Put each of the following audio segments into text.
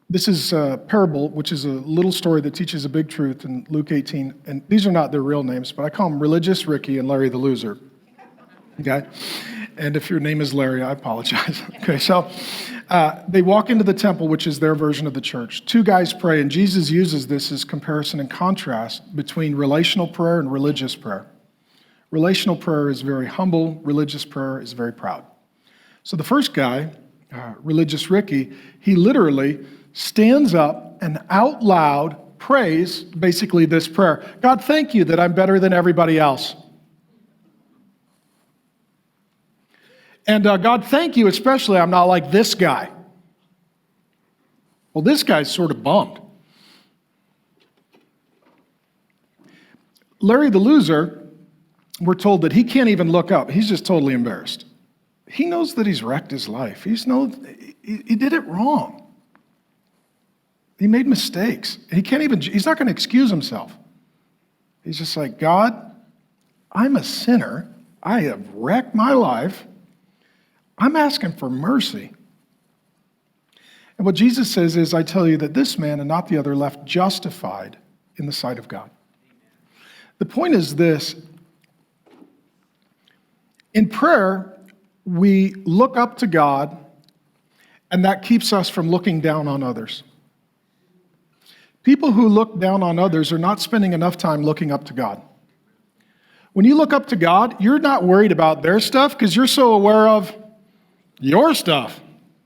This is a parable, which is a little story that teaches a big truth in Luke 18. And these are not their real names, but I call them Religious Ricky and Larry the Loser. Okay? And if your name is Larry, I apologize. Okay, so they walk into the temple, which is their version of the church. Two guys pray, and Jesus uses this as comparison and contrast between relational prayer and religious prayer. Relational prayer is very humble. Religious prayer is very proud. So the first guy, Religious Ricky, he literally stands up and out loud prays basically this prayer. God, thank you that I'm better than everybody else. And God, thank you, especially I'm not like this guy. Well, this guy's sort of bummed. Larry the Loser, we're told that he can't even look up. He's just totally embarrassed. He knows that he's wrecked his life. He did it wrong. He made mistakes. He's not going to excuse himself. He's just like, God, I'm a sinner. I have wrecked my life. I'm asking for mercy. And what Jesus says is, I tell you that this man and not the other left justified in the sight of God. The point is this. In prayer, we look up to God, and that keeps us from looking down on others. People who look down on others are not spending enough time looking up to God. When you look up to God, you're not worried about their stuff because you're so aware of your stuff.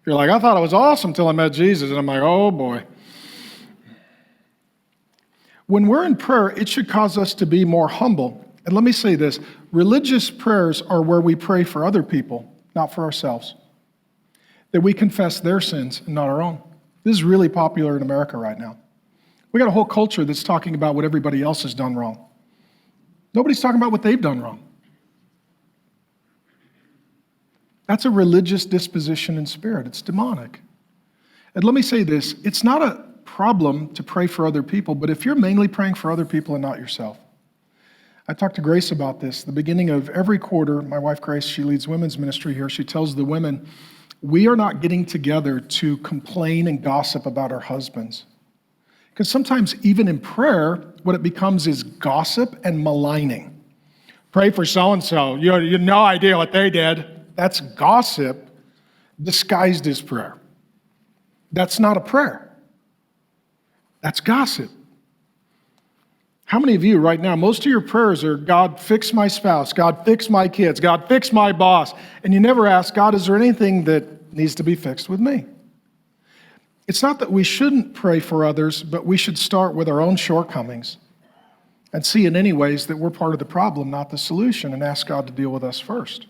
You're like, I thought it was awesome until I met Jesus, and I'm like, oh boy. When we're in prayer, it should cause us to be more humble. And let me say this, religious prayers are where we pray for other people, not for ourselves. That we confess their sins and not our own. This is really popular in America right now. We got a whole culture that's talking about what everybody else has done wrong. Nobody's talking about what they've done wrong. That's a religious disposition and spirit. It's demonic. And let me say this, it's not a problem to pray for other people, but if you're mainly praying for other people and not yourself. I talked to Grace about this. The beginning of every quarter, my wife Grace, she leads women's ministry here. She tells the women, we are not getting together to complain and gossip about our husbands. Because sometimes even in prayer, what it becomes is gossip and maligning. Pray for so-and-so. You have no idea what they did. That's gossip disguised as prayer. That's not a prayer. That's gossip. How many of you right now, most of your prayers are, God, fix my spouse. God, fix my kids. God, fix my boss. And you never ask, God, is there anything that needs to be fixed with me? It's not that we shouldn't pray for others, but we should start with our own shortcomings and see in any ways that we're part of the problem, not the solution, and ask God to deal with us first.